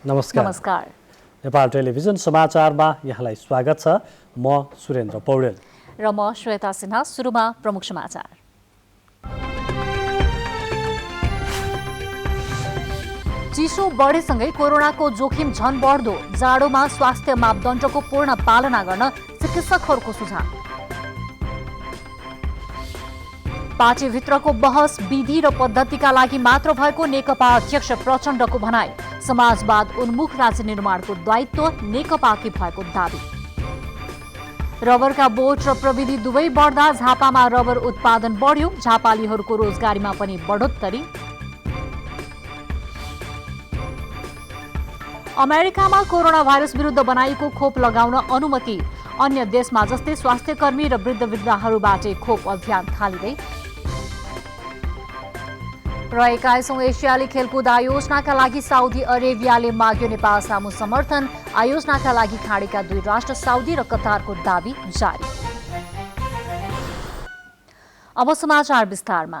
नमस्कार। नमस्कार। नेपाल टेलिभिजन समाचारमा यहाँलाई स्वागत छ। म सुरेन्द्र पौडेल र म श्वेता सिन्हा। सुरुमा प्रमुख समाचार। चिसो बढेसँगै कोरोनाको जोखिम झन बढ्दो। जाडोमा स्वास्थ्य मापदण्डको पूर्ण पालना गर्न चिकित्सकहरूको सुझाव। पार्टीभित्रको बहस विधि र पद्धतिका लागि मात्र भएको नेकपा अध्यक्ष प्रचण्डको भनाई। समाजवाद उन्मुख राज्य निर्माणको दायित्व नेकपाकै भएको दावी। रबरका बोट र प्रविधि दुवै बढ्दा झापामा रबर उत्पादन बढ्यो। झापालीहरूको रोजगारीमा पनि बढोत्तरी। अमेरिकामा कोरोना भाइरस विरुद्ध बनाइएको खोप लगाउन अनुमति। अन्य देशमा जस्तै स्वास्थ्यकर्मी र वृद्ध-वृद्धाहरूबाटै खोप अभियान थालिँदै। र 21औं एसियाली खेलकुद आयोजनाका लागि साउदी अरेबियाले माग्यो नेपाल सामु समर्थन। आयोजनाका लागि खाडीका दुई राष्ट्र साउदी र कतारको दावी जारी। अब समाचार विस्तारमा।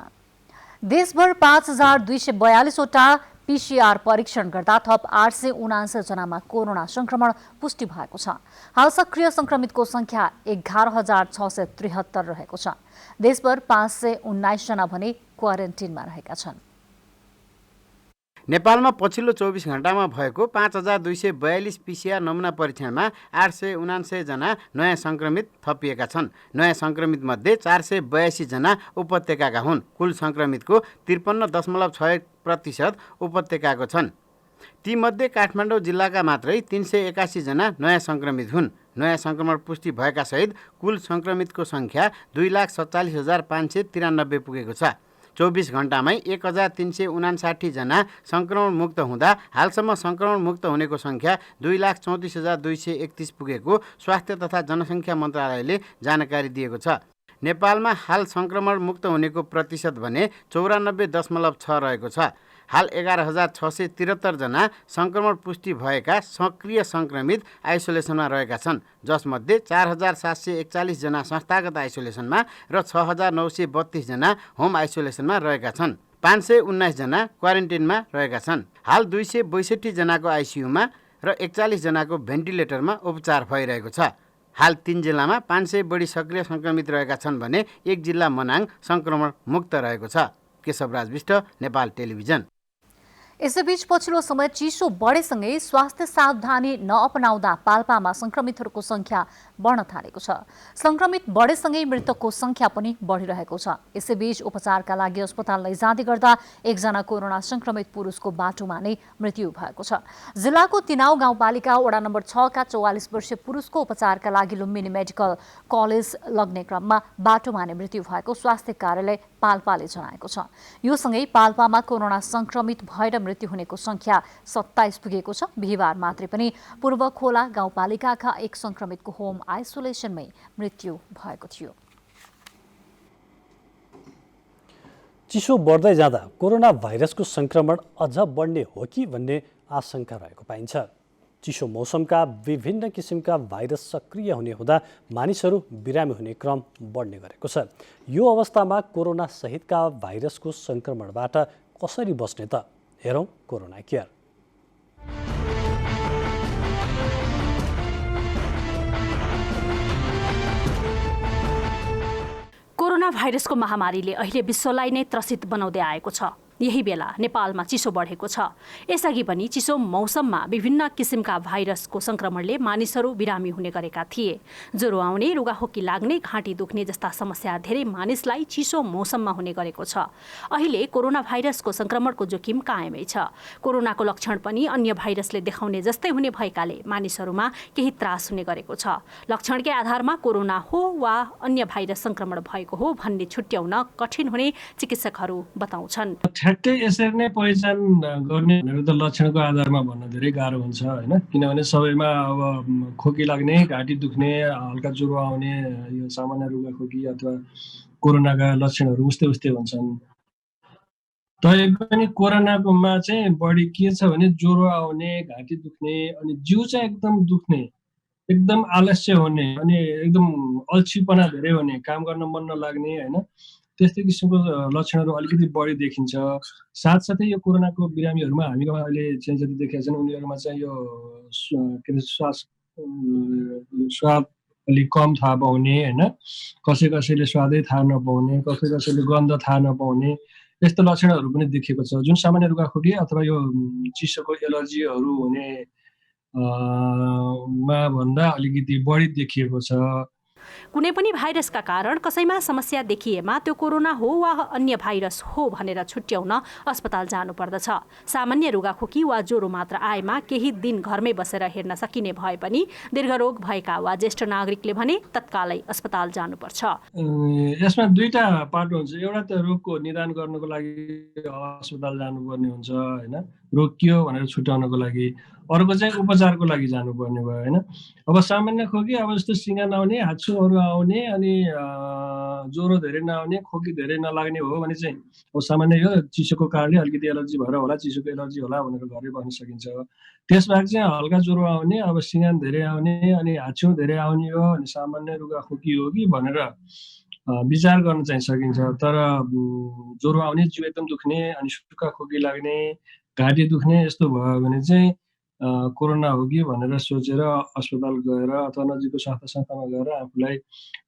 देशभर 5242 वटा पीसीआर परीक्षण गर्दा थप 879 जनामा कोरोना संक्रमण पुष्टि भएको छ। हाल सक्रिय संक्रमितको संख्या 11673 रहेको छ। देशभर 519 जना भने क्वारेन्टिनमा रहेका छन्। नेपालमा पछिल्लो 24 घण्टामा भएको 5242 पीसीआर नमुना परीक्षणमा 879 जना नयाँ संक्रमित थपिएका छन्। नयाँ संक्रमित मध्ये 482 जना उपत्यकाका हुन्। कुल संक्रमितको 53.6% उपत्यकाको छन्। तीमध्ये काठमाडौँ जिल्लाका मात्रै 381 जना नयाँ संक्रमित हुन्। नयाँ संक्रमण पुष्टि भएका सहित कुल संक्रमितको संख्या 2,47,593 पुगेको छ। 24 घण्टामै 1359 जना संक्रमण मुक्त हुँदा हालसम्म संक्रमण मुक्त हुनेको संख्या 2,34,231 पुगेको स्वास्थ्य तथा जनसङ्ख्या मन्त्रालयले जानकारी दिएको छ। नेपालमा हाल संक्रमण मुक्त हुनेको प्रतिशत भने 94.6 रहेको छ। हाल 11,673 जना संक्रमण पुष्टि भएका सक्रिय संक्रमित आइसोलेसनमा रहेका छन्, जसमध्ये 4,741 जना संस्थागत आइसोलेसनमा र 6,932 जना होम आइसोलेसनमा रहेका छन्। 519 जना क्वारेन्टिनमा रहेका छन्। हाल 262 जनाको आइसियुमा र 41 जनाको भेन्टिलेटरमा उपचार भइरहेको छ। हाल 3 जिल्लामा 500 बढी सक्रिय संक्रमित रहेका छन् भने एक जिल्ला मनाङ संक्रमण मुक्त रहेको छ। केशवराज विष्ट, नेपाल टेलिभिजन। यसैबीच पछिल्लो समय चिसो बढेसँगै स्वास्थ्य सावधानी नअपनाउँदा पाल्पामा संक्रमितहरूको संख्या बढ्न थालेको छ। संक्रमित बढेसँगै मृतकको संख्या पनि बढिरहेको छ। यसैबीच उपचारका लागि अस्पताल लैजाँदै गर्दा एकजना कोरोना संक्रमित पुरुषको बाटोमा नै मृत्यु भएको छ। जिल्लाको तिनाउ गाउँपालिका वडा नम्बर 6 का 44 वर्षीय पुरुषको उपचारका लागि लुम्बिनी मेडिकल कलेज लग्ने क्रममा बाटोमा नै मृत्यु भएको स्वास्थ्य कार्यालय पाल्पाले जनाएको छ। यो सँगै पाल्पामा कोरोना संक्रमित भएर मृत्यु हुनेको संख्या 27 पुगेको छ। बिहिबार मात्रै पनि पूर्व खोला गाउँपालिकाका एक संक्रमितको होम आइसोलेसनमै मृत्यु भएको थियो। चिसो बढ्दै जाँदा कोरोना भाइरसको संक्रमण अझ बढ्ने हो कि भन्ने आशंका रहेको पाइन्छ। चिसो मौसमका विभिन्न किसिमका भाइरस सक्रिय हुने हुँदा मानिसहरू बिरामी हुने क्रम बढ्ने गरेको छ। यो अवस्थामा कोरोना सहितका भाइरसको संक्रमणबाट कसरी बस्ने त? हेरौँ कोरोना केयर। कोरोना भाइरसको महामारीले अहिले विश्वलाई नै त्रसित बनाउँदै आएको छ। यही बेला नेपालमा चिसो बढेको छ। यसअघि पनि चिसो मौसममा विभिन्न किसिमका भाइरसको संक्रमणले मानिसहरू बिरामी हुने गरेका थिए। ज्वरो आउने, रुगाखोकी लाग्ने, घाँटी दुख्ने जस्ता समस्या धेरै मानिसलाई चिसो मौसममा हुने गरेको छ। अहिले कोरोना भाइरसको संक्रमणको जोखिम कायमै छ। कोरोनाको लक्षण पनि अन्य भाइरसले देखाउने जस्तै हुने भएकाले मानिसहरूमा केही त्रास हुने गरेको छ। लक्षणकै आधारमा कोरोना हो वा अन्य भाइरस संक्रमण भएको हो भन्ने छुट्याउन कठिन हुने चिकित्सकहरू बताउँछन्। ठ्याक्कै यसरी नै पहिचान गर्ने भनेर त लक्षणको आधारमा भन्न धेरै गाह्रो हुन्छ हैन, किनभने सबैमा अब खोकी लाग्ने, घाँटी दुख्ने, हल्का ज्वरो आउने, यो सामान्य रुगाखोकी अथवा कोरोनाका लक्षणहरू उस्तै हुन्छन्। तै पनि कोरोनाकोमा चाहिँ बढी के छ भने ज्वरो आउने, घाँटी दुख्ने, अनि जिउ चाहिँ एकदम दुख्ने, एकदम आलस्य हुने, अनि एकदम अल्छीपना धेरै हुने, काम गर्न मन नलाग्ने हैन, त्यस्तै किसिमको लक्षणहरू अलिकति बढी देखिन्छ। साथसाथै यो कोरोनाको बिरामीहरूमा हामीमा अहिले चाहिँ जति देखेका छन् उनीहरूमा चाहिँ यो के अरे स्वाद अलिक कम थाहा पाउने होइन, कसैले स्वादै थाहा नपाउने, कसैले गन्ध थाहा नपाउने यस्तो लक्षणहरू पनि देखिएको छ, जुन सामान्य रुगाखोकी अथवा यो चिसोको एलर्जीहरू हुने मा भन्दा अलिकति बढी देखिएको छ। कुनै पनि भाइरसका कारण कसैमा समस्या देखिएमा त्यो कोरोना हो वा अन्य भाइरस हो भनेर छुट्याउन अस्पताल जानुपर्दछ। सामान्य रुगाखोकी वा ज्वरो मात्र आएमा केही दिन घरमै बसेर हेर्न सकिने भए पनि दीर्घरोग भएका वा ज्येष्ठ नागरिकले भने तत्कालै अस्पताल जानुपर्छ। यसमा दुईटा पाटो हुन्छ। एउटा त रोगको निदान गर्नको लागि अस्पताल जानुपर्ने हुन्छ होइन, रोग के हो भनेर छुट्याउनको लागि। अर्को चाहिँ उपचारको लागि जानुपर्ने भयो होइन। अब सामान्य खोकी अब जस्तो सिङ्गा नआउने, हाच्छुहरू आउने अनि ज्वरो धेरै नआउने, खोकी धेरै नलाग्ने हो भने चाहिँ अब सामान्य यो चिसोको कारणले अलिकति एलर्जी भएर होला, चिसोको एलर्जी होला भनेर घरै बस्न सकिन्छ। त्यसबाहेक चाहिँ हल्का ज्वरो आउने, अब सिङ्गा धेरै आउने अनि हाच्छु धेरै आउने हो अनि सामान्य रुगाखोकी हो कि भनेर विचार गर्न चाहिँ सकिन्छ। तर ज्वरो आउने, जिउ एकदम दुख्ने अनि सुक्खा खोकी लाग्ने, घाँटी दुख्ने यस्तो भयो भने चाहिँ कोरोना हो कि भनेर सोचेर अस्पताल गएर अथवा नजिकको स्वास्थ्य संस्थामा गएर आफूलाई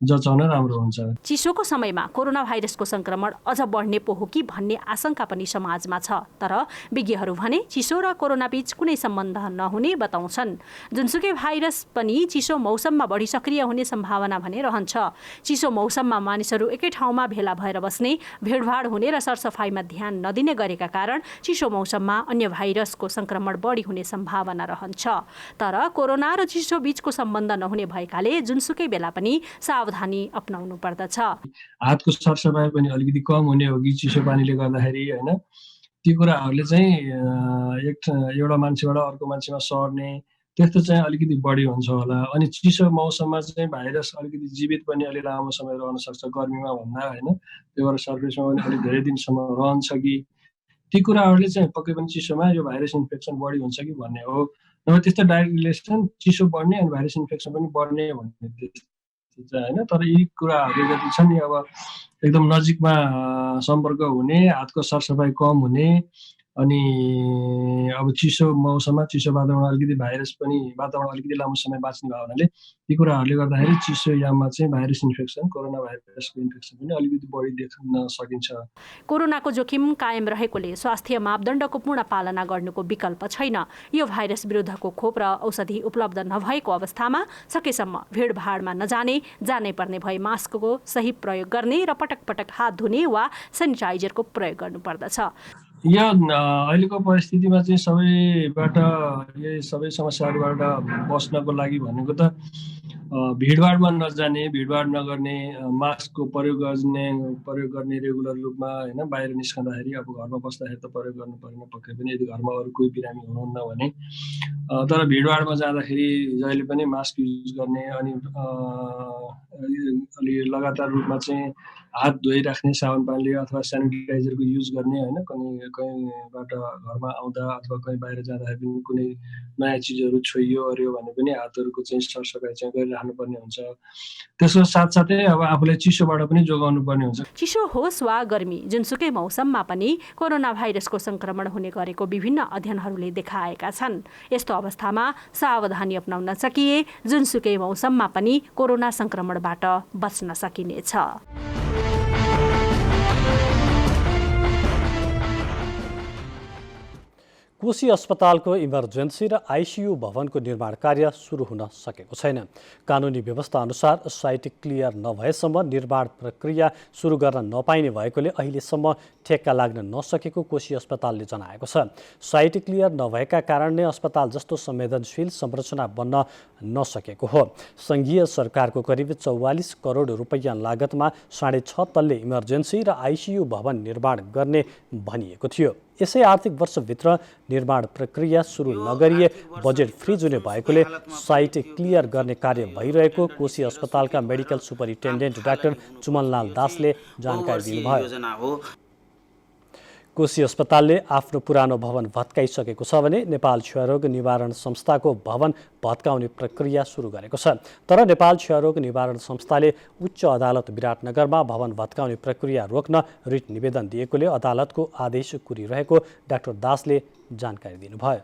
जचाउन राम्रो हुन्छ। चिसोको समयमा कोरोना भाइरसको संक्रमण अझ बढ्ने पो हो कि भन्ने आशंका पनि समाजमा छ। तर विज्ञहरू भने चिसो र कोरोना बीच कुनै सम्बन्ध नहुने बताउँछन्। जुनसुकै भाइरस पनि चिसो मौसममा बढी सक्रिय हुने सम्भावना भने रहन्छ। चिसो मौसममा मानिसहरू एकै ठाउँमा भेला भएर बस्ने, भिडभाड हुने र सरसफाइमा ध्यान नदिने गरेका कारण चिसो मौसममा अन्य भाइरसको संक्रमण बढी हुने सम्भावना रहन्छ। तर कोरोना र चिसो बीचको सम्बन्ध नहुने भएकाले जुनसुकै बेला पनि सावधानी अपनाउनु पर्दछ। हातको सरसफाइ पनि अलिकति कम हुने हो कि चिसो पानीले गर्दाखेरि होइन, ती कुराहरूले चाहिँ एउटा मान्छेबाट अर्को मान्छेमा सर्ने त्यस्तो चाहिँ अलिकति बढी हुन्छ होला। अनि चिसो मौसममा चाहिँ भाइरस अलिकति जीवित पनि अलि लामो समय रहन सक्छ गर्मीमा भन्दा होइन, त्यो भएर सर्फेसमा पनि अलिक धेरै दिनसम्म रहन्छ कि ती कुराहरूले चाहिँ पक्कै पनि चिसोमा यो भाइरस इन्फेक्सन बढी हुन्छ कि भन्ने हो। नभए त्यस्तो डाइरेक्ट रिलेसन चिसो बढ्ने अनि भाइरस इन्फेक्सन पनि बढ्ने भन्ने त्यस्तो चाहिँ होइन। तर यी कुराहरू जति छन् नि अब एकदम नजिकमा सम्पर्क हुने, हातको सरसफाइ कम हुने अनि अब चिसो मौसममा चिसो वातावरण अलिकति भाइरस पनि वातावरण अलिकति लामो समय बाँच्ने भयो हुनाले यी कुराहरूले गर्दाखेरि चिसो याममा चाहिँ भाइरस इन्फेक्सन, कोरोना भाइरसको इन्फेक्सन पनि अलिकति बढी देख्न सकिन्छ। कोरोनाको जोखिम कायम रहेकोले स्वास्थ्य मापदण्डको पूर्ण पालना गर्नुको विकल्प छैन। यो भाइरस विरुद्धको खोप र औषधि उपलब्ध नभएको अवस्थामा सकेसम्म भिडभाडमा नजाने, जानै पर्ने भए मास्कको सही प्रयोग गर्ने र पटक पटक हात धुने वा सेनिटाइजरको प्रयोग गर्नुपर्दछ। यो अहिलेको परिस्थितिमा चाहिँ सबै समस्याहरूबाट बस्नको लागि भनेको त भिडभाडमा नजाने, भिडभाड नगर्ने, मास्कको प्रयोग गर्ने रेगुलर रूपमा होइन, बाहिर निस्कँदाखेरि अब घरमा बस्दाखेरि त प्रयोग गर्नु परेन पक्कै पनि यदि घरमा अरू कोही बिरामी हुनुहुन्न भने। तर भिडभाडमा जाँदाखेरि जहिले पनि मास्क युज गर्ने अनि अलि लगातार रूपमा चाहिँ हात धोइराख्ने साबुन पानीले अथवा सेनिटाइजरको युज गर्ने होइन, कहीँबाट घरमा आउँदा अथवा कहीँ बाहिर जाँदाखेरि पनि कुनै नयाँ चिजहरू छोइयो अर्यो भने पनि हातहरूको चाहिँ सरसफाइ चाहिँ गरिराख्नु पर्ने हुन्छ। त्यसको साथसाथै अब आफूलाई चिसोबाट पनि जोगाउनु पर्ने हुन्छ। चिसो होस् वा गर्मी, जुनसुकै मौसममा पनि कोरोना भाइरसको संक्रमण हुने गरेको विभिन्न अध्ययनहरूले देखाएका छन्। यस्तो अवस्थामा सावधानी अपनाउन सकिए जुनसुकै मौसममा पनि कोरोना संक्रमणबाट बच्न सकिनेछ। कोशी अस्पतालको इमर्जेन्सी र आइसियु भवनको निर्माण कार्य सुरु हुन सकेको छैन। कानुनी व्यवस्था अनुसार साइट क्लियर नभएसम्म निर्माण प्रक्रिया सुरु गर्न नपाइने भएकोले अहिलेसम्म ठेक्का लाग्न नसकेको कोशी अस्पतालले जनाएको छ। साइट क्लियर नभएका कारण नै अस्पताल जस्तो संवेदनशील संरचना बन्न नसकेको हो। सङ्घीय सरकारको करिब 44 करोड रुपैयाँ लागतमा 6.5 तल्ले इमर्जेन्सी र आइसियु भवन निर्माण गर्ने भनिएको थियो। यसै आर्थिक वर्षभित्र निर्माण प्रक्रिया सुरु नगरिए बजेट फ्रिज हुने भएकोले साइट क्लियर गर्ने कार्य भइरहेको कोशी अस्पतालका मेडिकल सुपरिन्टेन्डेन्ट डाक्टर चुमनलाल दासले जानकारी दिनुभयो। कोशी अस्पतालले आफ्नो पुरानो भवन भत्काइसकेको छ भने नेपाल क्षयरोग निवारण संस्थाको भवन भत्काउने प्रक्रिया सुरु गरेको छ। तर नेपाल क्षयरोग निवारण संस्थाले उच्च अदालत विराटनगरमा भवन भत्काउने प्रक्रिया रोक्न रिट निवेदन दिएकोले अदालतको आदेश कुरिरहेको डाक्टर दासले जानकारी दिनुभयो।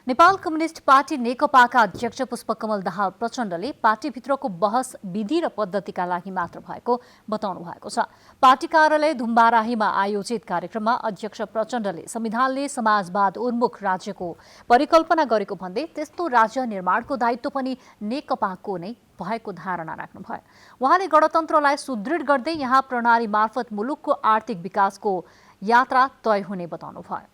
नेपाल कम्युनिस्ट पार्टी नेकपाका अध्यक्ष पुष्पकमल दाहाल प्रचण्डले पार्टीभित्रको बहस विधि र पद्धतिका लागि मात्र भएको बताउनु भएको छ। पार्टी कार्यालय धुम्बाराहीमा आयोजित कार्यक्रममा अध्यक्ष प्रचण्डले संविधानले समाजवाद उन्मुख राज्यको परिकल्पना गरेको भन्दै त्यस्तो राज्य निर्माणको दायित्व पनि नेकपाको नै भएको धारणा राख्नुभयो। उहाँले गणतन्त्रलाई सुदृढ गर्दै यहाँ प्रणाली मार्फत मुलुकको आर्थिक विकासको यात्रा तय हुने बताउनुभयो।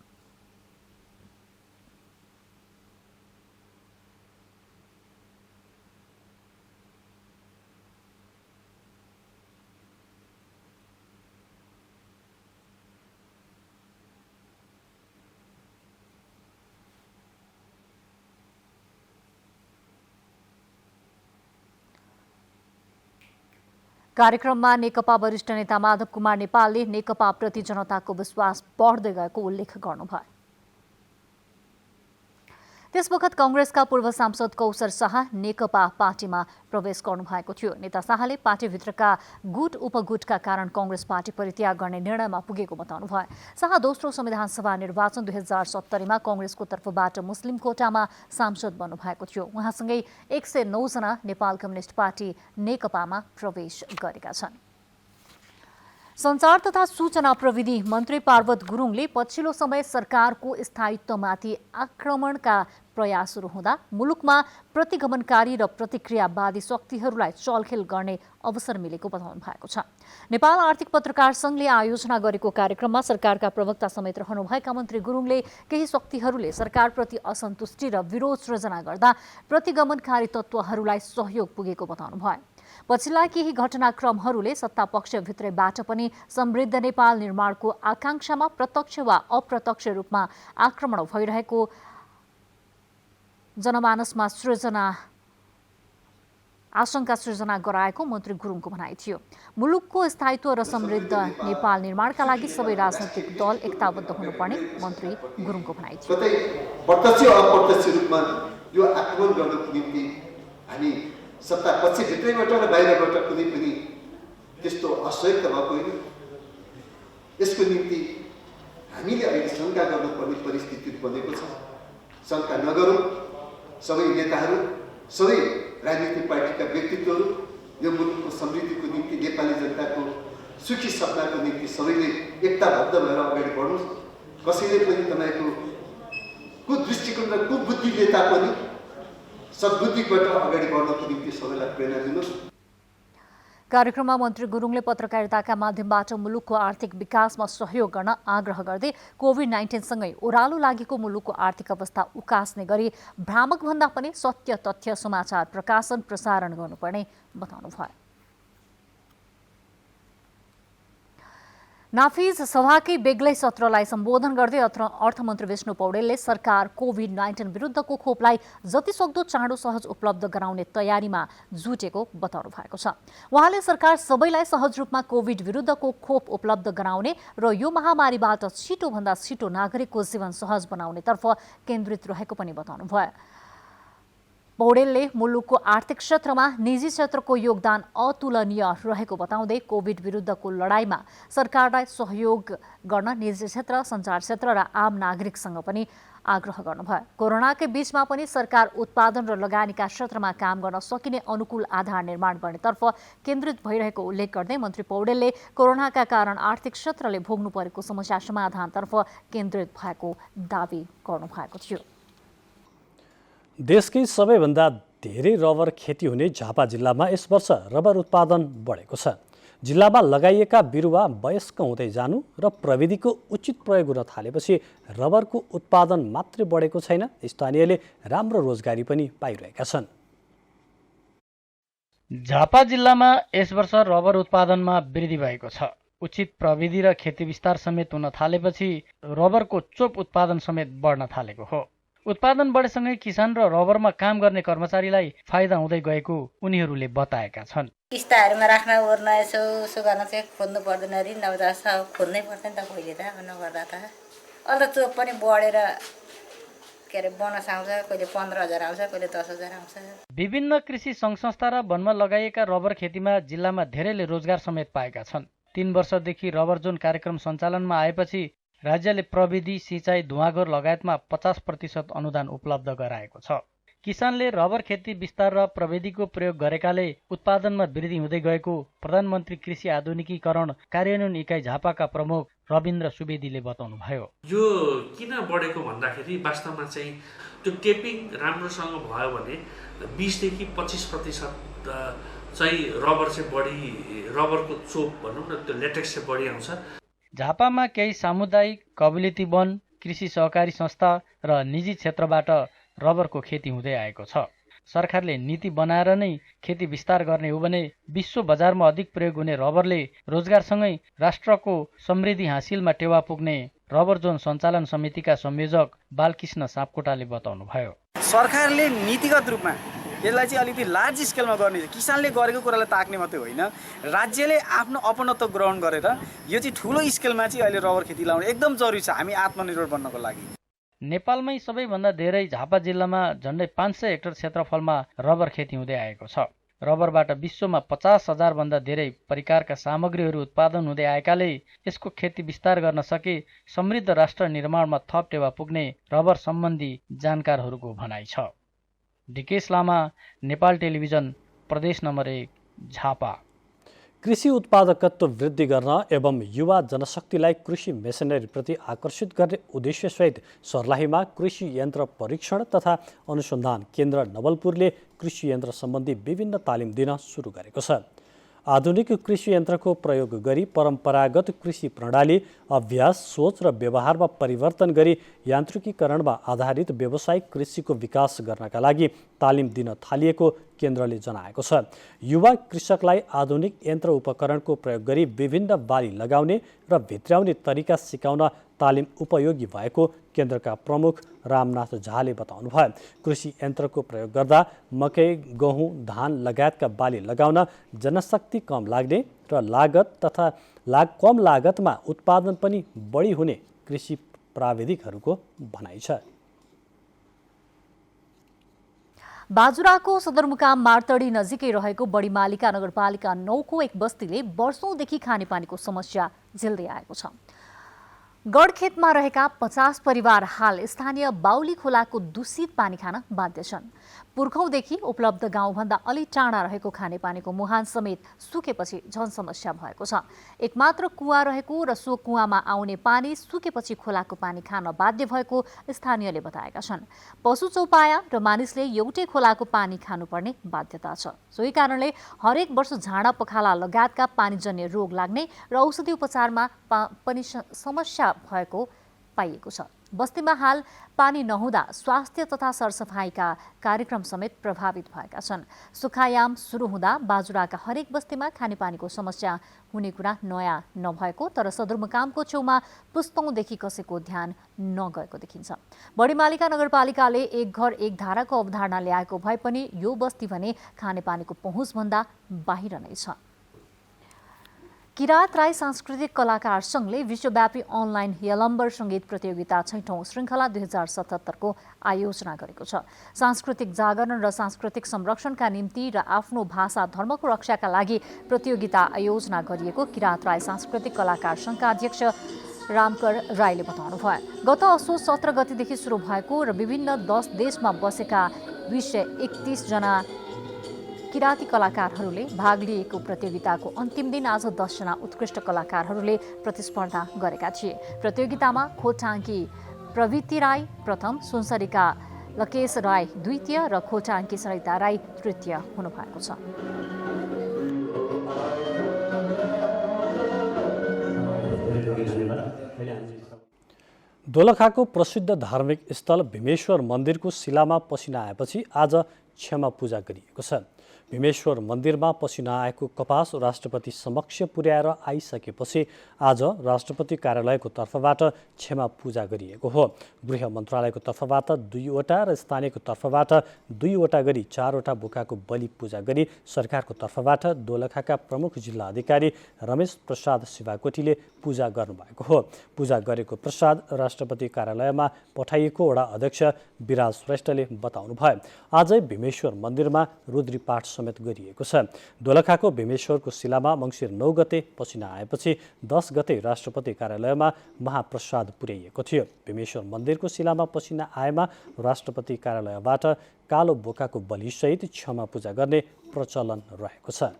कार्यक्रममा नेकपा वरिष्ठ नेता माधव कुमार नेपालले नेकपाप्रति जनताको विश्वास बढ्दै गएको उल्लेख गर्नुभयो। त्यसवखत कांग्रेसका पूर्व सांसद कौशर शाह नेकपा पार्टीमा प्रवेश गर्नुभएको थियो। नेता शाहले पार्टीभित्रका गुट उपगुटका कारण कांग्रेस पार्टी परित्याग गर्ने निर्णयमा पुगेको बताउनुभयो। शाह दोस्रो संविधान सभा निर्वाचन 2070मा कांग्रेसको तर्फबाट मुस्लिम कोटामा सांसद बन्नुभएको थियो। उहाँसँगै 109 जना नेपाल कम्युनिस्ट पार्टी नेकपामा प्रवेश गरेका छन्। सञ्चार तथा सूचना प्रविधि मन्त्री पार्वत गुरुङले पछिल्लो समय सरकारको स्थायित्वमाथि आक्रमणका प्रयासहरू हुँदा मुलुकमा प्रतिगमनकारी र प्रतिक्रियावादी शक्तिहरूलाई चलखेल गर्ने अवसर मिलेको बताउनु भएको छ। नेपाल आर्थिक पत्रकार संघले आयोजना गरेको कार्यक्रममा सरकारका प्रवक्ता समेत रहनुभएका मन्त्री गुरुङले केही शक्तिहरूले सरकारप्रति असन्तुष्टि र विरोध सृजना गर्दा प्रतिगमनकारी तत्त्वहरूलाई सहयोग पुगेको बताउनुभयो। पछिल्ला केही घटनाक्रमहरूले सत्तापक्षभित्रैबाट पनि समृद्ध नेपाल निर्माणको आकांक्षामा प्रत्यक्ष वा अप्रत्यक्ष रूपमा आक्रमण भइरहेको जनमानसमा आशंका सृजना गराएको मन्त्री गुरुङको भनाइ थियो। मुलुकको स्थायित्व र समृद्ध नेपाल निर्माणका लागि सबै राजनैतिक दल एकताबद्ध हुनुपर्ने मन्त्री गुरुङको भनाइ थियो। प्रत्यक्ष अप्रत्यक्ष रूपमा यो आक्रमण गर्नको निम्ति हामी सत्ता पक्षभित्रैबाट र बाहिरबाट कुनै पनि त्यस्तो असहयोग त भएको होइन। यसको निम्ति हामीले अहिले शङ्का गर्नुपर्ने परिस्थिति बनेको छ। शङ्का नगरौँ। सबै नेताहरू, सबै राजनीतिक पार्टीका व्यक्तित्वहरू यो मुलुकको समृद्धिको निम्ति, नेपाली जनताको सुखी सपनाको निम्ति सबैले एकताबद्ध भएर अगाडि बढ्नुहोस्। कसैले पनि तपाईँको कुदृष्टिकोण र कुबुद्धिले तापनि सद्बुद्धिबाट अगाडि बढ्नको निम्ति सबैलाई प्रेरणा दिनुहोस्। कार्यक्रममा मन्त्री गुरुङले पत्रकारिताका माध्यमबाट मुलुकको आर्थिक विकासमा सहयोग गर्न आग्रह गर्दै कोभिड-19 सँगै ओह्रालो लागेको मुलुकको आर्थिक अवस्था उकास्ने गरी भ्रामक भन्दा पनि सत्य तथ्य समाचार प्रकाशन प्रसारण गर्नुपर्ने बताउनुभयो। नाफिज सभाकै बेग्लै सत्रलाई सम्बोधन गर्दै अर्थमन्त्री विष्णु पौडेलले सरकार कोभिड-19 विरुद्धको खोपलाई जतिसक्दो चाँडो सहज उपलब्ध गराउने तयारीमा जुटेको बताउनु भएको छ। उहाँले सरकार सबैलाई सहज रूपमा कोभिड विरुद्धको खोप उपलब्ध गराउने र यो महामारीबाट छिटोभन्दा छिटो नागरिकको जीवन सहज बनाउनेतर्फ केन्द्रित रहेको पनि बताउनुभयो। पौडेलले मुलुकको आर्थिक क्षेत्रमा निजी क्षेत्रको योगदान अतुलनीय रहेको बताउँदै कोभिड विरुद्धको लडाईँमा सरकारलाई सहयोग गर्न निजी क्षेत्र, सञ्चार क्षेत्र र आम नागरिकसँग पनि आग्रह गर्नुभयो। कोरोनाकै बीचमा पनि सरकार उत्पादन र लगानीका क्षेत्रमा काम गर्न सकिने अनुकूल आधार निर्माण गर्नेतर्फ केन्द्रित भइरहेको उल्लेख गर्दै मन्त्री पौडेलले कोरोनाका कारण आर्थिक क्षेत्रले भोग्नु परेको समस्या समाधानतर्फ केन्द्रित भएको दावी गर्नुभएको थियो। देशकै सबैभन्दा धेरै रबर खेती हुने झापा जिल्लामा यस वर्ष रबर उत्पादन बढेको छ। जिल्लामा लगाइएका बिरुवा वयस्क हुँदै जानु र प्रविधिको उचित प्रयोग हुन थालेपछि रबरको उत्पादन मात्रै बढेको छैन, स्थानीयले राम्रो रोजगारी पनि पाइरहेका छन्। झापा जिल्लामा यस वर्ष रबर उत्पादनमा वृद्धि भएको छ। उचित प्रविधि र खेती विस्तार समेत हुन थालेपछि रबरको चोप उत्पादन समेत बढ्न थालेको हो। उत्पादन बढेसँगै किसान र रबरमा काम गर्ने कर्मचारीलाई फाइदा हुँदै गएको उनीहरूले बताएका छन्। किस्ताहरूमा राख्न ओर्न यसो गर्न चाहिँ खोज्नु पर्दैन, ऋण नभए खोज्नै पर्छ नि त कहिले त नगर्दा त। अहिले त चोक पनि बढेर के अरे बोनस आउँछ, कहिले 15,000 आउँछ, कहिले 10,000 आउँछ। विभिन्न कृषि सङ्घ संस्था र वनमा लगाइएका रबर खेतीमा जिल्लामा धेरैले रोजगार समेत पाएका छन्। 3 वर्षदेखि रबर जोन कार्यक्रम सञ्चालनमा आएपछि राज्यले प्रविधि, सिँचाइ, धुवाँघोर लगायतमा 50% अनुदान उपलब्ध गराएको छ। किसानले रबर खेती विस्तार र प्रविधिको प्रयोग गरेकाले उत्पादनमा वृद्धि हुँदै गएको प्रधानमन्त्री कृषि आधुनिकीकरण कार्यान्वयन इकाइ झापाका प्रमुख रविन्द्र सुवेदीले बताउनुभयो। यो किन बढेको भन्दाखेरि वास्तवमा चाहिँ त्यो टेपिङ राम्रोसँग भयो भने 20 देखि 25% चाहिँ रबर चाहिँ बढी, रबरको चोप भनौँ न त्यो लेटेक्स चाहिँ बढी आउँछ। झापामा केही सामुदायिक, कम्युनिटी वन, कृषि सहकारी संस्था र निजी क्षेत्रबाट रबरको खेती हुँदै आएको छ। सरकारले नीति बनाएर नै खेती विस्तार गर्ने हो भने विश्व बजारमा अधिक प्रयोग हुने रबरले रोजगारसँगै राष्ट्रको समृद्धि हासिलमा टेवा पुग्ने रबर जोन सञ्चालन समितिका संयोजक बालकृष्ण सापकोटाले बताउनुभयो। सरकारले नीतिगत रूपमा यसलाई चाहिँ अलिकति लार्ज स्केलमा गर्ने, किसानले गरेको कुरालाई ताक्ने मात्रै होइन, राज्यले आफ्नो अपनत्व ग्रहण गरेर यो चाहिँ ठुलो स्केलमा चाहिँ अहिले रबर खेती लाउनु एकदम जरुरी छ हामी आत्मनिर्भर बन्नको लागि। नेपालमै सबैभन्दा धेरै झापा जिल्लामा झन्डै 500 हेक्टर क्षेत्रफलमा रबर खेती हुँदै आएको छ। रबरबाट विश्वमा 50,000 भन्दा धेरै प्रकारका सामग्रीहरू उत्पादन हुँदै आएकाले यसको खेती विस्तार गर्न सके समृद्ध राष्ट्र निर्माणमा थप टेवा पुग्ने रबर सम्बन्धी जानकारहरूको भनाइ छ। डिकेश लामा, नेपाल टेलिभिजन, प्रदेश नम्बर 1, झापा। कृषि उत्पादकत्व वृद्धि गर्न एवं युवा जनशक्तिलाई कृषि मेसिनरीप्रति आकर्षित गर्ने उद्देश्यसहित सर्लाहीमा कृषि यन्त्र परीक्षण तथा अनुसन्धान केन्द्र नवलपुरले कृषि यन्त्र सम्बन्धी विभिन्न तालिम दिन सुरु गरेको छ। आधुनिक कृषि यन्त्रको प्रयोग गरी परम्परागत कृषि प्रणाली, अभ्यास, सोच र व्यवहारमा परिवर्तन गरी यान्त्रिकीकरणमा आधारित व्यावसायिक कृषिको विकास गर्नका लागि तालिम दिन थालिएको केन्द्रले जनाएको छ। युवा कृषकलाई आधुनिक यन्त्र उपकरणको प्रयोग गरी विभिन्न बाली लगाउने र भित्र्याउने तरिका सिकाउन तालिम उपयोगी भएको केन्द्रका प्रमुख रामनाथ झाले बताउनुभयो। कृषि यन्त्रको प्रयोग गर्दा मकै, गहुँ, धान लगायतका बाली लगाउन जनशक्ति कम लाग्ने र कम लागतमा उत्पादन पनि बढी हुने कृषि प्राविधिकहरूको भनाइ छ। बाजुराको सदरमुकाम मार्तडी नजिकै रहेको बडीमालिका नगरपालिका 9 को एक बस्तीले वर्षौंदेखि खानेपानीको समस्या झेल्दै आएको छ। गढखेतमा रहेका 50 परिवार हाल स्थानीय बाउली खोलाको दूषित पानी खान बाध्य छन्। पुर्खौंदेखि उपलब्ध गाउँभन्दा अलि टाढा रहेको खानेपानीको मुहान समेत सुकेपछि झन समस्या भएको छ। एकमात्र कुवा रहेको र सो कुवामा आउने पानी सुकेपछि खोलाको पानी खान बाध्य भएको स्थानीयले बताएका छन्। पशु चौपाया र मानिसले एउटै खोलाको पानी खानुपर्ने बाध्यता छ। सोही कारणले हरेक वर्ष झाडा पखाला लगायतका पानीजन्य रोग लाग्ने र औषधि उपचारमा पनि समस्या भएको पाइएको छ। बस्तीमा हाल पानी नहुँदा स्वास्थ्य तथा सरसफाइका कार्यक्रम समेत प्रभावित भएका छन्। सुखायाम सुरु हुँदा बाजुराका हरेक बस्तीमा खानेपानीको समस्या हुने कुरा नयाँ नभएको तर सदरमुकामको छेउमा पुस्तौंदेखि कसैको ध्यान नगएको देखिन्छ। बडीमालिका नगरपालिकाले एक घर एक धाराको अवधारणा ल्याएको भए पनि यो बस्ती भने खानेपानीको पहुँचभन्दा बाहिर नै छ। किरात राई सांस्कृतिक कलाकार संघले विश्वव्यापी अनलाइन यलम्बर संगीत प्रतियोगिता 6औं श्रृङ्खला 2077 को आयोजना गरेको छ। सांस्कृतिक जागरण र सांस्कृतिक संरक्षणका निम्ति र आफ्नो भाषा धर्मको रक्षाका लागि प्रतियोगिता आयोजना गरिएको किरात राई सांस्कृतिक कलाकार संघका अध्यक्ष रामकर राईले बताउनुभयो। गत असोज 17 गतेदेखि सुरु भएको र विभिन्न 10 देशमा बसेका 231 जना किराती कलाकारहरूले भाग लिएको प्रतियोगिताको अन्तिम दिन आज 10 जना उत्कृष्ट कलाकारहरूले प्रतिस्पर्धा गरेका थिए। प्रतियोगितामा खोटाङ्की प्रवृत्ति राई प्रथम, सुनसरीका लकेश राई द्वितीय र खोटाङ्की सरिता राई तृतीय हुनुभएको छ। दोलखाको प्रसिद्ध धार्मिक स्थल भीमेश्वर मन्दिरको शिलामा पसिना आएपछि आज क्षमा पूजा गरिएको छ। भीमेश्वर मन्दिरमा पसिना आएको कपास राष्ट्रपति समक्ष पुर्याएर आइसकेपछि आज राष्ट्रपति कार्यालयको तर्फबाट क्षमा पूजा गरिएको हो। गृह मन्त्रालयको तर्फबाट 2वटा र स्थानीयको तर्फबाट 2वटा गरी 4वटा बोकाको बलि पूजा गरी सरकारको तर्फबाट दोलखाका प्रमुख जिल्ला अधिकारी रमेश प्रसाद शिवाकोटीले पूजा गर्नुभएको हो। पूजा गरेको प्रसाद राष्ट्रपति कार्यालयमा पठाइएको वडा अध्यक्ष विराज श्रेष्ठले बताउनुभयो। आजै भीमेश्वर मन्दिरमा रुद्री पाठ समेत गरिएको छ। दोलखाको भीमेश्वरको शिलामा मङ्सिर 9 गते पसिना आएपछि 10 गते राष्ट्रपति कार्यालयमा महाप्रसाद पुर्याइएको थियो। भीमेश्वर मन्दिरको शिलामा पसिना आएमा राष्ट्रपति कार्यालयबाट कालो बोकाको बलिसहित क्षमा पूजा गर्ने प्रचलन रहेको छ।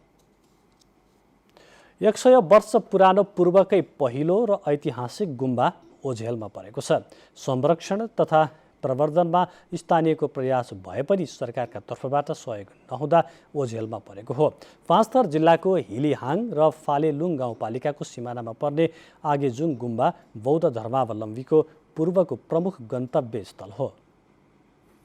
100 वर्ष पुरानो पूर्वकै पहिलो र ऐतिहासिक गुम्बा ओझेलमा परेको छ। संरक्षण तथा प्रवर्धनमा स्थानीयको प्रयास भए पनि सरकारका तर्फबाट सहयोग नहुँदा ओझेलमा परेको हो। पाँचथर जिल्लाको हिलिहाङ र फालेलुङ गाउँपालिकाको सिमानामा पर्ने आगेजुङ गुम्बा बौद्ध धर्मावलम्बीको पूर्वको प्रमुख गन्तव्य स्थल हो।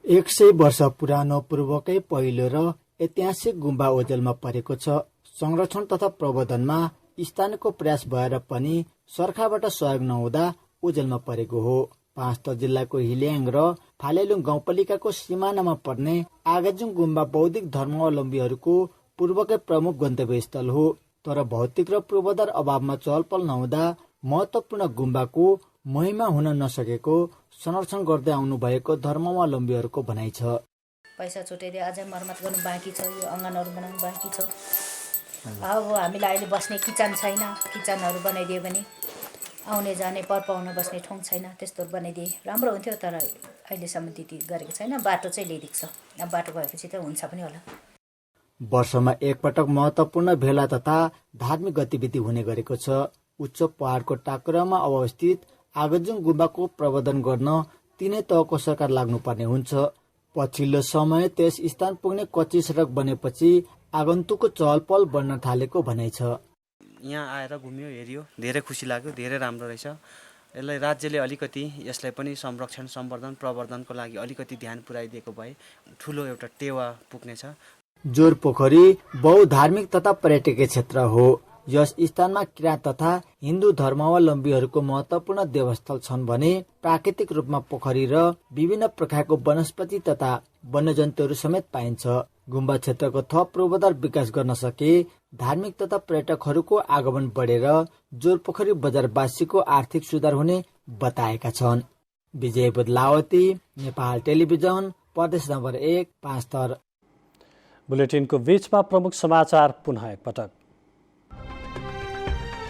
100 वर्ष पुरानो पूर्वकै पहिलो र ऐतिहासिक गुम्बा ओझेलमा परेको छ। संरक्षण तथा प्रवर्धनमा स्थानीयको प्रयास भएर पनि सरकारबाट सहयोग नहुँदा ओझेलमा परेको हो। पाँचथर जिल्लाको हिलियाङ र फालेलुङ गाउँपालिकाको सिमानामा पर्ने आगेजुङ गुम्बा बौद्धिक धर्मावलम्बीहरूको पूर्वकै प्रमुख गन्तव्य स्थल हो। तर भौतिक र पूर्वाधार अभावमा चहलपहल नहुँदा महत्वपूर्ण गुम्बाको महिमा हुन नसकेको संरक्षण गर्दै आउनु भएको धर्मावलम्बीहरूको भनाइ छ। पैसा छुटेर अझै मर्मत गर्नु बाँकी छ, यो अङ्गनहरू बनाउनु बाँकी छ। अब हामीलाई अहिले बस्ने किचन छैन, किचनहरू बनाइदियो भने आउने जाने पर्पाउन बस्ने ठाउँ छैन, त्यस्तोहरू बनाइदिए राम्रो हुन्थ्यो। तर अहिलेसम्म त्यति गरेको छैन। बाटो चाहिँ ल्याइदिएको छ, अब बाटो भएपछि त हुन्छ पनि होला। वर्षमा एकपटक महत्वपूर्ण भेला तथा धार्मिक गतिविधि हुने गरेको छ। उच्च पहाडको टाकुरामा अवस्थित आगेजुङ गुम्बाको प्रवर्धन गर्न तीनै तहको सरकार लाग्नुपर्ने हुन्छ। पछिल्लो समय त्यस स्थान पुग्ने कच्ची सडक बनेपछि आगन्तुकको चहलपहल बढ्न थालेको भनाइ छ। यहाँ आएर घुम्यो, हेऱ्यो, धेरै खुसी लाग्यो, धेरै राम्रो रहेछ। यसलाई राज्यले अलिकति यसलाई पनि संरक्षण सम्वर्धन प्रवर्धनको लागि अलिकति ध्यान पुर्याइदिएको भए ठुलो एउटा टेवा पुग्नेछ। जोरपोखरी बहुधार्मिक तथा पर्यटकीय क्षेत्र हो। यस स्थानमा किराँत तथा हिन्दू धर्मावलम्बीहरूको महत्वपूर्ण देवस्थल छन् भने प्राकृतिक रूपमा पोखरी र विभिन्न प्रकारको वनस्पति तथा वन्यजन्तुहरू समेत पाइन्छ। गुम्बा क्षेत्रको थप पूर्वाधार विकास गर्न सके धार्मिक तथा पर्यटकहरूको आगमन बढेर जोरपोखरी बजारवासीको आर्थिक सुधार हुने बताएका छन्। विजय बुदलावती, नेपाल टेलिभिजन, प्रदेश नम्बर 1, पाँचथर। बुलेटिनको बीचमा प्रमुख समाचार पुनः एकपटक।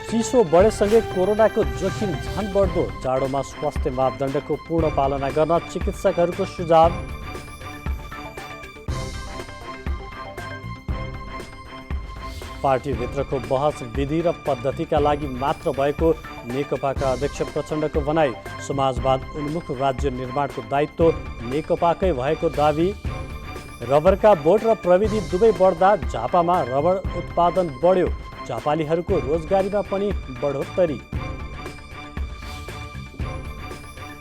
चिसो बढेसँगै कोरोनाको जोखिम झन बढ्दो, जाडोमा स्वास्थ्य मापदण्डको पूर्ण पालना गर्न चिकित्सकहरूको सुझाव। पार्टीभित्रको बहस विधि र पद्धतिका लागि मात्र भएको नेकपाका अध्यक्ष प्रचण्डको भनाई। समाजवाद उन्मुख राज्य निर्माणको दायित्व नेकपाकै भएको दावी। रबरका बोट र प्रविधि दुवै बढ्दा झापामा रबर उत्पादन बढ्यो, झापालीहरूको रोजगारीमा पनि बढोत्तरी।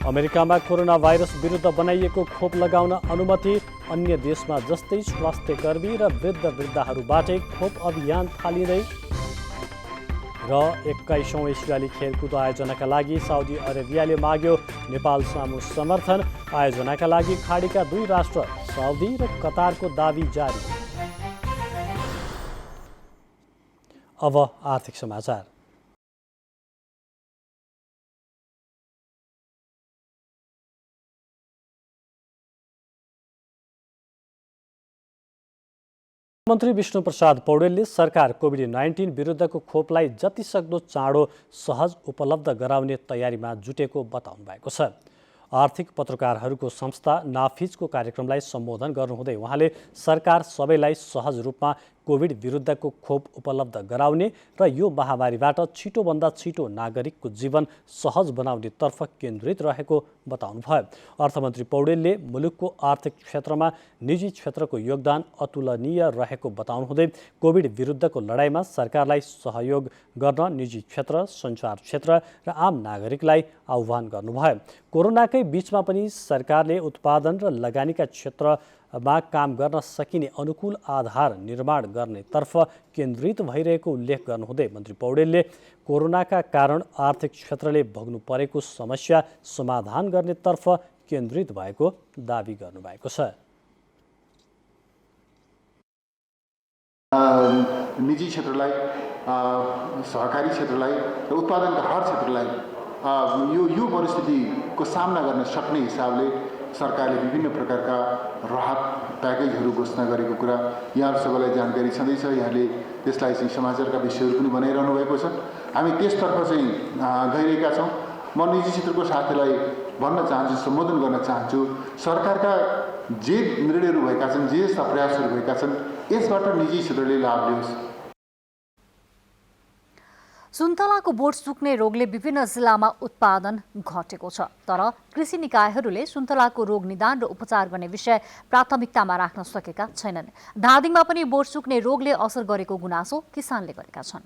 अमेरिकामा कोरोना भाइरस विरुद्ध बनाइएको खोप लगाउन अनुमति, अन्य देशमा जस्तै स्वास्थ्य कर्मी र वृद्धहरूबाटै खोप अभियान थालिँदै। र 21औं एसियाली खेलकुद आयोजनाका लागि साउदी अरेबियाले माग्यो नेपाल सामु समर्थन। आयोजनाका लागि खाडीका 2 राष्ट्र साउदी र कतारको दावी जारी। अब आर्थिक समाचार। मन्त्री विष्णु प्रसाद पौडेलले सरकार कोभिड-19 विरुद्धको खोपलाई जतिसक्दो चाँडो सहज उपलब्ध गराउने तयारीमा जुटेको बताउनु भएको छ। आर्थिक पत्रकारहरूको संस्था नाफिजको कार्यक्रमलाई सम्बोधन गर्नुहुँदै उहाँले सरकार सबैलाई सहज रूपमा कोभिड विरुद्धको खोप उपलब्ध गराउने र यो महामारीबाट छिटोभन्दा छिटो नागरिकको जीवन सहज बनाउने तर्फ केन्द्रित रहेको बताउनुभयो। अर्थमन्त्री पौडेलले मुलुकको आर्थिक क्षेत्रमा निजी क्षेत्रको योगदान अतुलनीय रहेको बताउनुहुँदै कोभिड विरुद्धको लडाईँमा सरकारलाई सहयोग गर्न निजी क्षेत्र, सञ्चार क्षेत्र र आम नागरिकलाई आह्वान गर्नुभयो। कोरोनाकै बीचमा पनि सरकारले उत्पादन र लगानीका क्षेत्र मा काम गर्न सकिने अनुकूल आधार निर्माण गर्नेतर्फ केन्द्रित भइरहेको उल्लेख गर्नुहुँदै मन्त्री पौडेलले कोरोनाका कारण आर्थिक क्षेत्रले भोग्नु परेको समस्या समाधान गर्नेतर्फ केन्द्रित भएको दावी गर्नुभएको छ। निजी क्षेत्रलाई, सहकारी क्षेत्रलाई र उत्पादनका हर क्षेत्रलाई यो परिस्थितिको सामना गर्न सक्ने हिसाबले सरकारले विभिन्न प्रकारका राहत प्याकेजहरू घोषणा गरेको कुरा यहाँहरू सबैलाई जानकारी छँदैछ। यहाँले त्यसलाई चाहिँ समाचारका विषयहरू पनि बनाइरहनु भएको छ। हामी त्यसतर्फ चाहिँ गइरहेका छौँ। म निजी क्षेत्रको साथीलाई भन्न चाहन्छु, सम्बोधन गर्न चाहन्छु, सरकारका जे निर्णयहरू भएका छन्, जे यस्ता प्रयासहरू भएका छन्, यसबाट निजी क्षेत्रले लाभ लियोस्। सुन्तलाको बोट सुक्ने रोगले विभिन्न जिल्लामा उत्पादन घटेको छ, तर कृषि निकायहरूले सुन्तलाको रोग निदान र उपचार गर्ने विषय प्राथमिकतामा राख्न सकेका छैनन्। धादिङमा पनि बोट सुक्ने रोगले असर गरेको गुनासो किसानले गरेका छन्।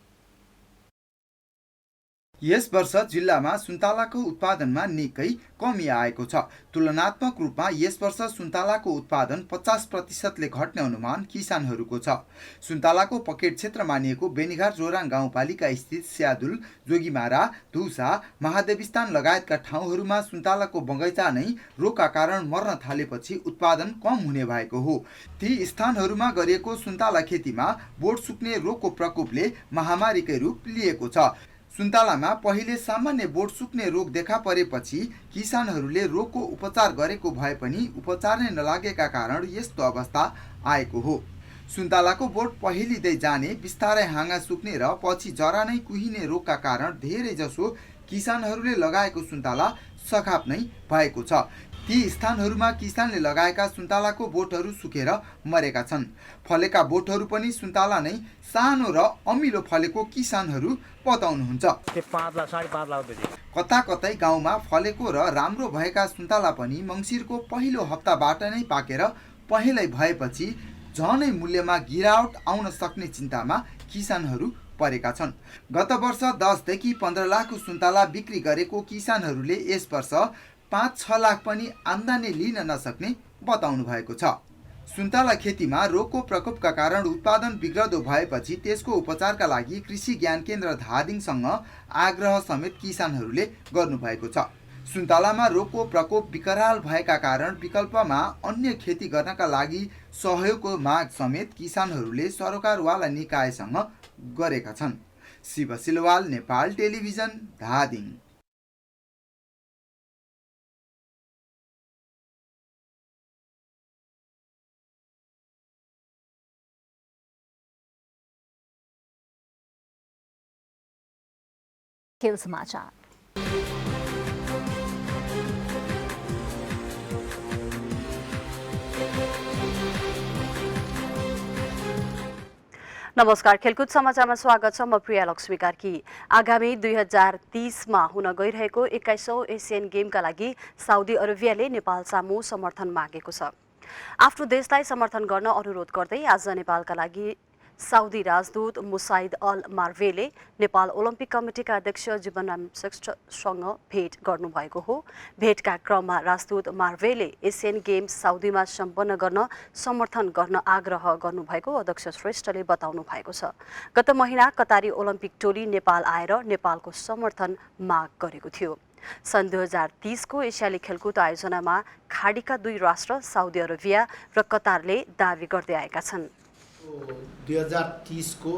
यस वर्ष जिल्लामा सुन्तलाको उत्पादनमा निकै कमी आएको छ। तुलनात्मक रूपमा यस वर्ष सुन्तलाको उत्पादन 50%ले घट्ने अनुमान किसानहरूको छ। सुन्तलाको पकेट क्षेत्र मानिएको बेनीघाट जोराङ गाउँपालिका स्थित स्यादुल, जोगीमारा, धुसा, महादेवीस्थान लगायतका ठाउँहरूमा सुन्तलाको बगैँचा नै रोगका कारण मर्न थालेपछि उत्पादन कम हुने भएको हो। ती स्थानहरूमा गरिएको सुन्तला खेतीमा बोट सुक्ने रोगको प्रकोपले महामारीकै रूप लिएको छ। सुन्तलामा पहिले सामान्य बोट सुक्ने रोग देखा परेपछि किसानहरूले रोगको उपचार गरेको भए पनि उपचार नै नलागेका कारण यस्तो अवस्था आएको हो। सुन्तलाको बोट पहिलिँदै जाने, बिस्तारै हाँगा सुक्ने र पछि जरा नै कुहिने रोगका कारण धेरै जसो किसानहरूले लगाएको सुन्तला सखाप नै भएको छ। ती स्थानहरूमा किसानले लगाएका सुन्तलाको बोटहरू सुकेर मरेका छन्। फलेका बोटहरू पनि सुन्तला नै सानो र अमिलो फलेको किसानहरू बताउनुहुन्छ। कता कतै गाउँमा फलेको र राम्रो भएका सुन्तला पनि मङ्सिरको पहिलो हप्ताबाट नै पाकेर पहेँलै भएपछि झनै मूल्यमा गिरावट आउन सक्ने चिन्तामा किसानहरू परेका छन्। गत वर्ष 10 देखि 15 लाखको सुन्तला बिक्री गरेको किसानहरूले यस वर्ष 5-6 लाख पनि आम्दानी लिन नसक्ने बताउनु भएको छ। सुन्तला खेतीमा रोगको प्रकोपका कारण उत्पादन बिग्रदो भएपछि त्यसको उपचारका लागि कृषि ज्ञान केन्द्र धादिङसँग आग्रह समेत किसानहरूले गर्नुभएको छ। सुन्तलामा रोगको प्रकोप विकराल भएका कारण विकल्पमा अन्य खेती गर्नका लागि सहयोगको माग समेत किसानहरूले सरकारवाला निकायसँग गरेका छन्। शिव सिलवाल, नेपाल टेलिभिजन, धादिङ। खेल समाचार। नमस्कार, खेलकुद समाचारमा स्वागत छ। म प्रिया लक्ष्मी कार्की। आगामी 2030मा हुन गइरहेको 21औं एसियन गेमका लागि साउदी अरेबियाले नेपाल सामु समर्थन मागेको छ। आफ्नो देशलाई समर्थन गर्न अनुरोध गर्दै आज नेपालका लागि साउदी राजदूत मुसाइद अल मार्वेले नेपाल ओलम्पिक कमिटीका अध्यक्ष जीवनराम श्रेष्ठसँग भेट गर्नुभएको हो। भेटका क्रममा राजदूत मार्वेले एसियन गेम्स साउदीमा सम्पन्न गर्न समर्थन गर्न आग्रह गर्नुभएको अध्यक्ष श्रेष्ठले बताउनु भएको छ। गत महिना कतारी ओलम्पिक टोली नेपाल आएर नेपालको समर्थन माग गरेको थियो। सन् 2030 को एसियाली खेलकुद आयोजनामा खाडीका 2 राष्ट्र साउदी अरेबिया र कतारले दावी गर्दै आएका छन्। 2030 को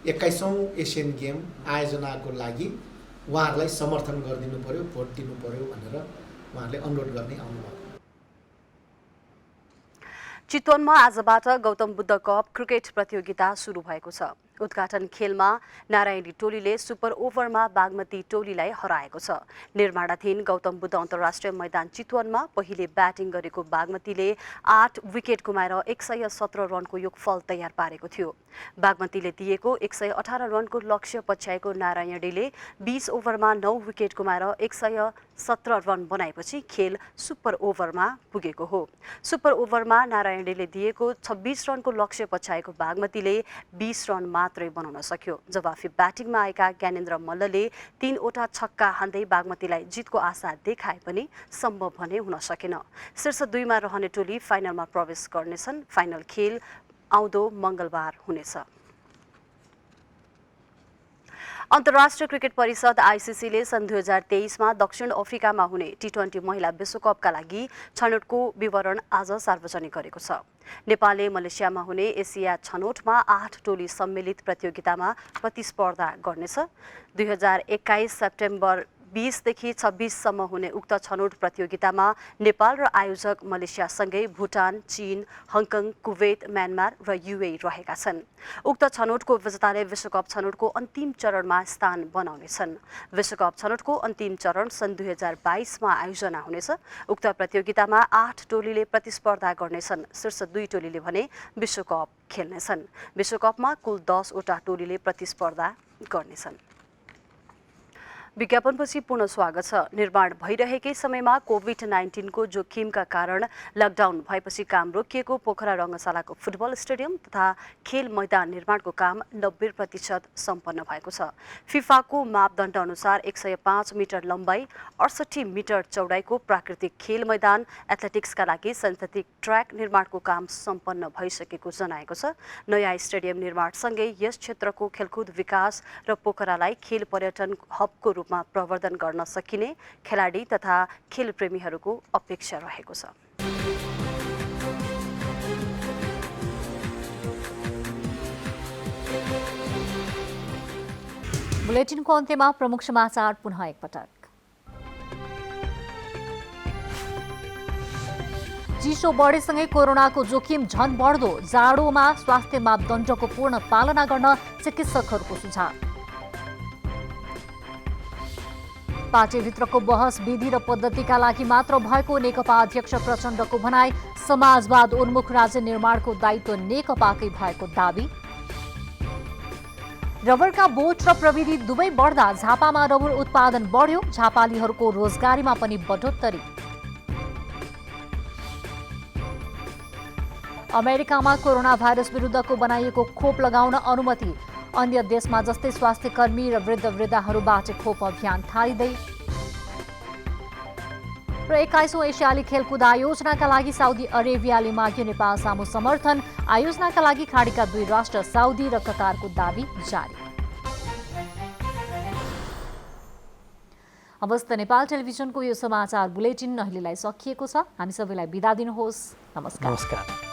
21औं एसियन गेम आयोजनाको लागि उहाँहरूलाई समर्थन गरिदिनु पर्यो, भोट दिनु पर्यो भनेर उहाँहरूले अनुरोध गर्ने आउनुभयो। चितवनमा आजबाट गौतम बुद्ध कप क्रिकेट प्रतियोगिता सुरु भएको छ। उद्घाटन खेलमा नारायणी टोलीले सुपर ओभरमा बागमती टोलीलाई हराएको छ। निर्माणाधीन गौतम बुद्ध अन्तर्राष्ट्रिय मैदान चितवनमा पहिले ब्याटिङ गरेको बागमतीले 8 विकेट गुमाएर 117 रनको योगफल तयार पारेको थियो। बागमतीले दिएको 118 रनको लक्ष्य पछ्याएको नारायणीले 20 ओभरमा 9 विकेट गुमाएर 117 रन बनाएपछि खेल सुपर ओभरमा पुगेको हो। सुपर ओभरमा नारायणीले दिएको 26 रनको लक्ष्य पछ्याएको बागमतीले 20 रनमा मात्रै बनाउन सक्यो। जवाफी ब्याटिङमा आएका ज्ञानेन्द्र मल्लले 3वटा छक्का हान्दै बागमतीलाई जितको आशा देखाए पनि सम्भव भने हुन सकेन। शीर्ष 2मा रहने टोली फाइनलमा प्रवेश गर्नेछन्। फाइनल खेल आउँदो मङ्गलबार हुनेछ। अन्तर्राष्ट्रिय क्रिकेट परिषद आइसिसीले सन् 2023मा दक्षिण अफ्रिकामा हुने टी20 महिला विश्वकपका लागि छनौटको विवरण आज सार्वजनिक गरेको छ। नेपालले मलेसियामा हुने एसिया छनौटमा 8 टोली सम्मिलित प्रतियोगितामा प्रतिस्पर्धा गर्नेछ। 2021 सेप्टेम्बर 20 देखि 26 सम्म हुने उक्त छनौट प्रतियोगितामा नेपाल र आयोजक मलेसियासँगै भुटान, चीन, हङकङ, कुवेत, म्यानमार र युएई रहेका छन्। उक्त छनौटको विजेताले विश्वकप छनौटको अन्तिम चरणमा स्थान बनाउनेछन्। विश्वकप छनौटको अन्तिम चरण सन् 2022मा आयोजना हुनेछ। उक्त प्रतियोगितामा 8 टोलीले प्रतिस्पर्धा गर्नेछन्। शीर्ष 2 टोलीले भने विश्वकप खेल्नेछन्। विश्वकपमा कुल 10वटा टोलीले प्रतिस्पर्धा गर्नेछन्। विज्ञापनपछि पुनः स्वागत छ। निर्माण भइरहेकै समयमा कोभिड-19 को जोखिमका कारण लकडाउन भएपछि काम रोकिएको पोखरा रङ्गशालाको फुटबल स्टेडियम तथा खेल मैदान निर्माणको काम 90% सम्पन्न भएको छ। फिफाको मापदण्ड अनुसार 105 मिटर लम्बाइ, 68 मिटर चौडाइको प्राकृतिक खेल मैदान, एथलेटिक्सका लागि सिन्थेटिक ट्र्याक निर्माणको काम सम्पन्न भइसकेको जनाएको छ। नयाँ स्टेडियम निर्माणसँगै यस क्षेत्रको खेलकुद विकास र पोखरालाई खेल पर्यटन हबको रूपमा प्रवर्धन गर्न सकिने खेलाडी तथा खेलप्रेमीहरूको अपेक्षा रहेको छ। बुलेटिनको अन्त्यमा प्रमुख समाचार पुनः एकपटक। चिसो बढेसँगै कोरोनाको जोखिम झन बढ्दो। जाडोमा स्वास्थ्य मापदण्डको पूर्ण पालना गर्न चिकित्सकहरूको सुझाव। पार्टीभित्रको बहस विधि र पद्धतिका लागि मात्र भएको नेकपा अध्यक्ष प्रचण्डको भनाई। समाजवाद उन्मुख राज्य निर्माणको दायित्व नेकपाकै भएको दावी। रबरका बोट र प्रविधि दुवै बढ्दा झापामा रबर उत्पादन बढ्यो। झापालीहरूको रोजगारीमा पनि बढोत्तरी। अमेरिकामा कोरोना भाइरस विरुद्धको बनाइएको खोप लगाउन अनुमति। अन्य देशमा जस्तै स्वास्थ्य कर्मी र वृद्ध-वृद्धाहरूबाट खोप अभियान थालिँदै। र 21औं एसियाली खेलकुद आयोजनाका लागि साउदी अरेबियाले माग्यो नेपाल सामु समर्थन। आयोजनाका लागि खाडीका 2 राष्ट्र साउदी र कतारको दावी जारी। अवस्थ नेपाल टेलिभिजनको यो समाचार बुलेटिन अहिलेलाई सकिएको छ। हामी सबैलाई बिदा दिनुहोस्। नमस्कार।